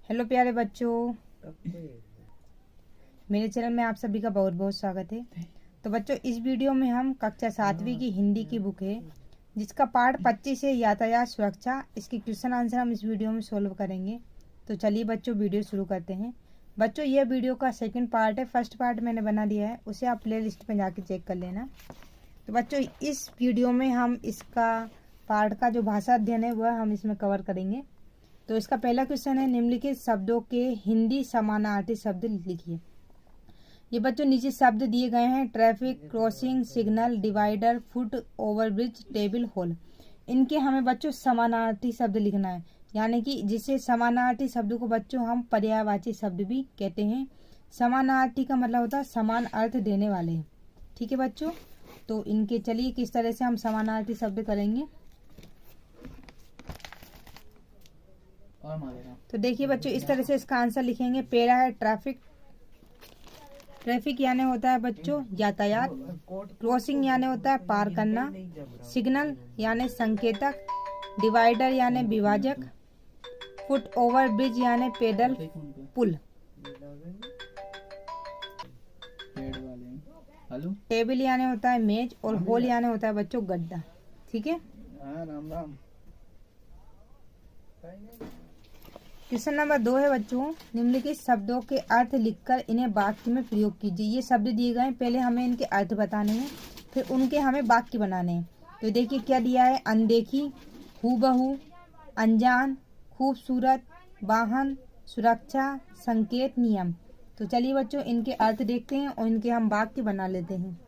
Hello प्यारे बच्चों, मेरे चैनल में आप सभी का बहुत बहुत स्वागत है। तो बच्चों, इस वीडियो में हम कक्षा 7वीं की हिंदी की बुक है जिसका पाठ 25 है यातायात सुरक्षा। इसकी क्वेश्चन आंसर हम इस वीडियो में सोल्व करेंगे। तो चलिए बच्चों, वीडियो शुरू करते हैं। बच्चों, यह वीडियो का सेकंड पार्ट है। फर्स्ट पार्ट मैंने बना दिया है, उसे आप प्ले लिस्ट पर जाके चेक कर लेना। तो बच्चों, इस वीडियो में हम इसका पार्ट का जो भाषा अध्ययन है वह हम इसमें कवर करेंगे। तो इसका पहला क्वेश्चन है, निम्नलिखित शब्दों के हिंदी समानार्थी शब्द लिखिए। ये बच्चों नीचे शब्द दिए गए हैं, traffic, crossing, signal, divider, foot overbridge, table, hall. इनके हमें बच्चों समानार्थी शब्द लिखना है, यानी कि जिसे समानार्थी शब्द को बच्चों हम पर्यायवाची शब्द भी कहते हैं। समानार्थी का मतलब होता है समान अर्थ देने वाले। ठीक है बच्चों, तो इनके चलिए किस तरह से हम समानार्थी शब्द करेंगे। तो देखिए बच्चों, इस तरह से इसका आंसर लिखेंगे। पहला है ट्रैफिक। ट्रैफिक यानी होता है बच्चों यातायात। क्रॉसिंग यानी होता है पार करना। सिग्नल यानी संकेतक। डिवाइडर यानी विभाजक। फुट ओवर ब्रिज यानी पैदल पुल। टेबल यानी होता है मेज और होल यानी होता है बच्चों गड्ढा। ठीक है, राम राम। क्वेश्चन नंबर 2 है बच्चों, निम्नलिखित शब्दों के अर्थ लिखकर इन्हें वाक्य में प्रयोग कीजिए। ये शब्द दिए गए हैं, पहले हमें इनके अर्थ बताने हैं, फिर उनके हमें वाक्य बनाने हैं। तो देखिए क्या दिया है, अनदेखी, हूबहू, अनजान, खूबसूरत, वाहन, सुरक्षा, संकेत, नियम। तो चलिए बच्चों, इनके अर्थ देखते हैं और इनके हम वाक्य बना लेते हैं।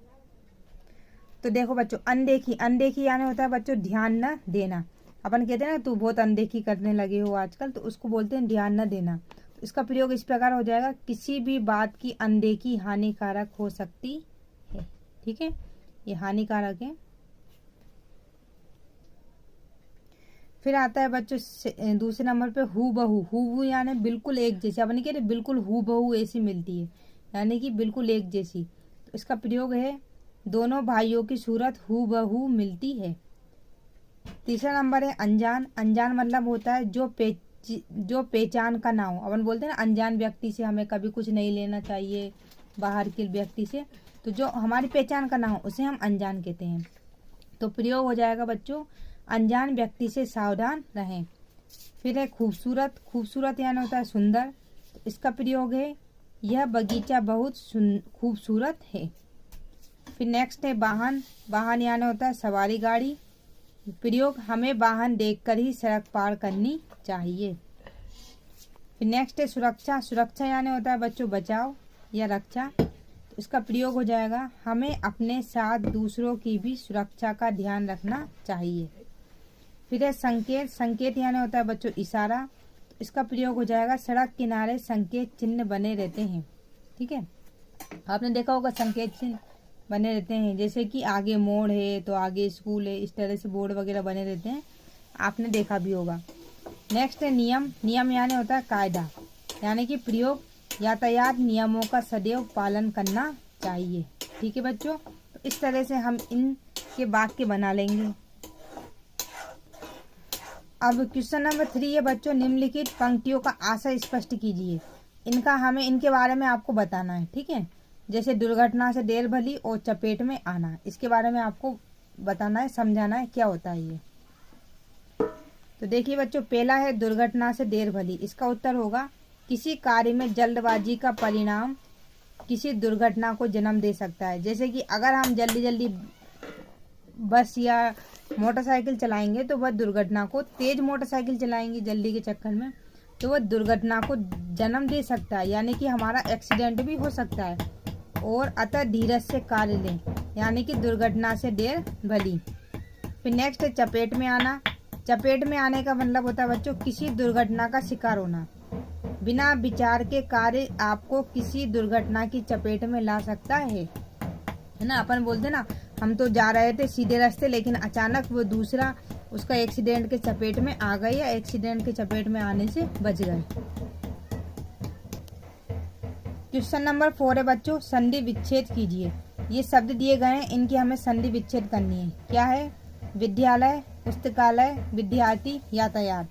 तो देखो बच्चों, अनदेखी। अनदेखी यानी होता है बच्चों ध्यान न देना। अपन कहते हैं ना, तू बहुत अनदेखी करने लगे हो आजकल, तो उसको बोलते हैं ध्यान न देना। तो इसका प्रयोग इस प्रकार हो जाएगा, किसी भी बात की अनदेखी हानिकारक हो सकती है। ठीक है, ये हानिकारक है। फिर आता है बच्चों दूसरे नंबर पे हूबहू। हूबहू यानी बिल्कुल एक जैसी। अपन कहते हैं बिल्कुल हूबहू ऐसी मिलती है, यानी कि बिल्कुल एक जैसी। तो इसका प्रयोग है, दोनों भाइयों की सूरत हूबहू मिलती है। तीसरा नंबर है अनजान। अनजान मतलब होता है जो पहचान का ना हो। अपन बोलते हैं ना, अनजान व्यक्ति से हमें कभी कुछ नहीं लेना चाहिए, बाहर के व्यक्ति से। तो जो हमारी पहचान का ना हो उसे हम अनजान कहते हैं। तो प्रयोग हो जाएगा बच्चों, अनजान व्यक्ति से सावधान रहें। फिर है खूबसूरत। खूबसूरत यानी होता है सुंदर। तो इसका प्रयोग है, यह बगीचा बहुत खूबसूरत है। फिर नेक्स्ट है वाहन। वाहन यानी होता है सवारी गाड़ी। प्रयोग, हमें वाहन देखकर ही सड़क पार करनी चाहिए। फिर नेक्स्ट है सुरक्षा। सुरक्षा यानी होता है बच्चों बचाव या रक्षा। तो इसका प्रयोग हो जाएगा, हमें अपने साथ दूसरों की भी सुरक्षा का ध्यान रखना चाहिए। फिर है संकेत। संकेत यानी होता है बच्चों इशारा। तो इसका प्रयोग हो जाएगा, सड़क किनारे संकेत चिन्ह बने रहते हैं। ठीक है, आपने देखा होगा संकेत चिन्ह बने रहते हैं, जैसे कि आगे मोड़ है तो आगे स्कूल है, इस तरह से बोर्ड वगैरह बने रहते हैं, आपने देखा भी होगा। नेक्स्ट है नियम। नियम यानी होता है कायदा, यानी कि प्रयोग, यातायात नियमों का सदैव पालन करना चाहिए। ठीक है बच्चों, तो इस तरह से हम इनके वाक्य बना लेंगे। अब क्वेश्चन नंबर 3 है बच्चों, निम्नलिखित पंक्तियों का आशय स्पष्ट कीजिए। इनके बारे में आपको बताना है। ठीक है, जैसे दुर्घटना से देर भली और चपेट में आना, इसके बारे में आपको बताना है, समझाना है क्या होता है ये। तो देखिए बच्चों, पहला है दुर्घटना से देर भली। इसका उत्तर होगा, किसी कार्य में जल्दबाजी का परिणाम किसी दुर्घटना को जन्म दे सकता है। जैसे कि अगर हम जल्दी जल्दी बस या मोटरसाइकिल चलाएंगे तो वह दुर्घटना को, तेज मोटरसाइकिल चलाएंगे जल्दी के चक्कर में, तो वह दुर्घटना को जन्म दे सकता है, यानी कि हमारा एक्सीडेंट भी हो सकता है। और अतः धीरज से कार्य लें, यानी कि दुर्घटना से देर भली। फिर नेक्स्ट है चपेट में आना। चपेट में आने का मतलब होता है बच्चों किसी दुर्घटना का शिकार होना। बिना विचार के कार्य आपको किसी दुर्घटना की चपेट में ला सकता है ना। अपन बोलते ना, हम तो जा रहे थे सीधे रास्ते, लेकिन अचानक वो दूसरा उसका एक्सीडेंट के चपेट में आ गए या एक्सीडेंट के चपेट में आने से बच गए। क्वेश्चन नंबर 4 है बच्चों, संधि विच्छेद कीजिए। ये शब्द दिए गए हैं, इनकी हमें संधि विच्छेद करनी है। क्या है, विद्यालय, पुस्तकालय, विद्यार्थी, यातायात।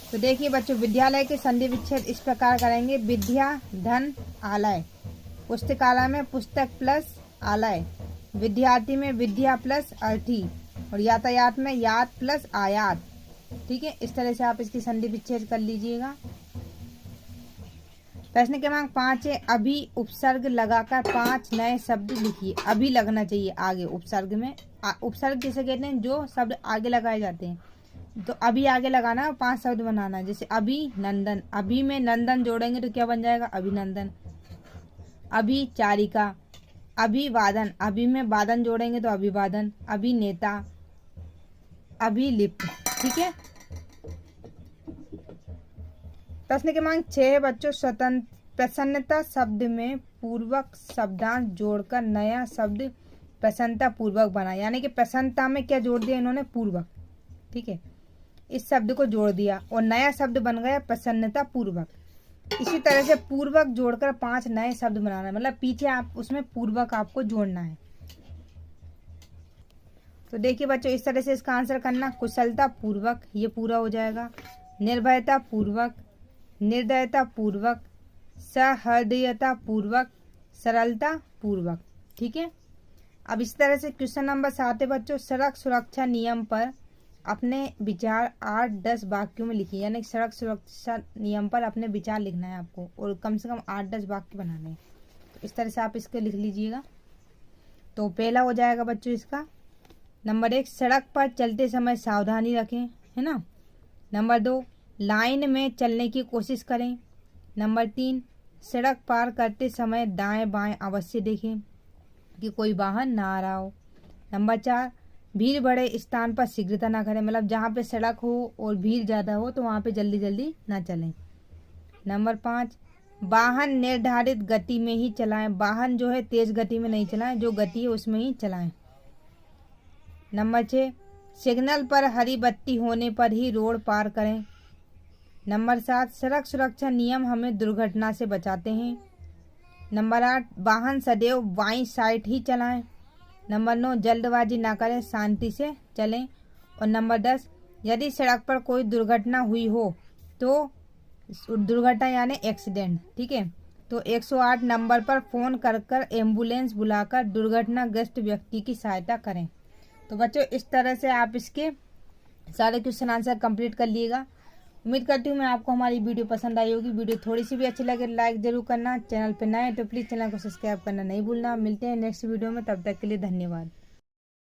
तो देखिए बच्चों, विद्यालय के संधि विच्छेद इस प्रकार करेंगे। विद्या धन आलय, पुस्तकालय में पुस्तक प्लस आलय, विद्यार्थी में विद्या प्लस अर्थी, और यातायात में यात प्लस आयात। ठीक है, इस तरह से आप इसकी संधि विच्छेद कर लीजिएगा। प्रश्न क्रमांक 5 है, अभी उपसर्ग लगाकर 5 नए शब्द लिखिए। अभी लगना चाहिए आगे उपसर्ग में। उपसर्ग किसे कहते हैं? जो शब्द आगे लगाए जाते हैं। तो अभी आगे लगाना है, 5 शब्द बनाना है। जैसे अभी नंदन, अभी में नंदन जोड़ेंगे तो क्या बन जाएगा? अभिनंदन। अभी चारिका, अभिवादन, अभी में वादन जोड़ेंगे तो अभिवादन। अभिनेता, अभिलिप्त। ठीक है। प्रश्न क्रमांक 6 है बच्चों, प्रसन्नता शब्द में पूर्वक शब्दांश जोड़कर नया शब्द प्रसन्नता पूर्वक बना। यानी कि प्रसन्नता में क्या जोड़ दिया इन्होंने? पूर्वक। ठीक है, इस शब्द को जोड़ दिया और नया शब्द बन गया प्रसन्नता पूर्वक। इसी तरह से पूर्वक जोड़कर 5 नए शब्द बनाना है, मतलब पीछे आप उसमें पूर्वक आपको जोड़ना है। तो देखिए बच्चों, इस तरह से इसका आंसर करना। कुशलता पूर्वक, ये पूरा हो जाएगा। निर्भयता पूर्वक, निर्दयता पूर्वक, सहृदयता पूर्वक, सरलता पूर्वक। ठीक है। अब इस तरह से क्वेश्चन नंबर 7 है बच्चों, सड़क सुरक्षा नियम पर अपने विचार 8-10 वाक्यों में लिखिए। यानी सड़क सुरक्षा नियम पर अपने विचार लिखना है आपको और कम से कम 8-10 वाक्य बनाने हैं। तो इस तरह से आप इसको लिख लीजिएगा। तो पहला हो जाएगा बच्चों इसका नंबर 1, सड़क पर चलते समय सावधानी रखें, है ना। नंबर 2, लाइन में चलने की कोशिश करें। नंबर 3, सड़क पार करते समय दाएं बाएं अवश्य देखें कि कोई वाहन ना आ रहा हो। नंबर 4, भीड़ बड़े स्थान पर शीघ्रता ना करें, मतलब जहाँ पे सड़क हो और भीड़ ज़्यादा हो तो वहाँ पे जल्दी जल्दी ना चलें। नंबर 5, वाहन निर्धारित गति में ही चलाएं, वाहन जो है तेज गति में नहीं चलाएं, जो गति है उसमें ही चलाएं। नंबर 6, सिग्नल पर हरी बत्ती होने पर ही रोड पार करें। नंबर 7, सड़क सुरक्षा नियम हमें दुर्घटना से बचाते हैं। नंबर 8, वाहन सदैव बाईं साइड ही चलाएं। नंबर 9, जल्दबाजी ना करें, शांति से चलें। और नंबर 10, यदि सड़क पर कोई दुर्घटना हुई हो तो दुर्घटना यानी एक्सीडेंट, ठीक है, तो 108 नंबर पर फ़ोन कर एम्बुलेंस बुलाकर दुर्घटनाग्रस्त व्यक्ति की सहायता करें। तो बच्चों, इस तरह से आप इसके सारे क्वेश्चन आंसर कंप्लीट कर लिएगा। उम्मीद करती हूँ मैं आपको हमारी वीडियो पसंद आई होगी। वीडियो थोड़ी सी भी अच्छी लगे लाइक जरूर करना। चैनल पर नए तो प्लीज़ चैनल को सब्सक्राइब करना नहीं भूलना। मिलते हैं नेक्स्ट वीडियो में, तब तक के लिए धन्यवाद।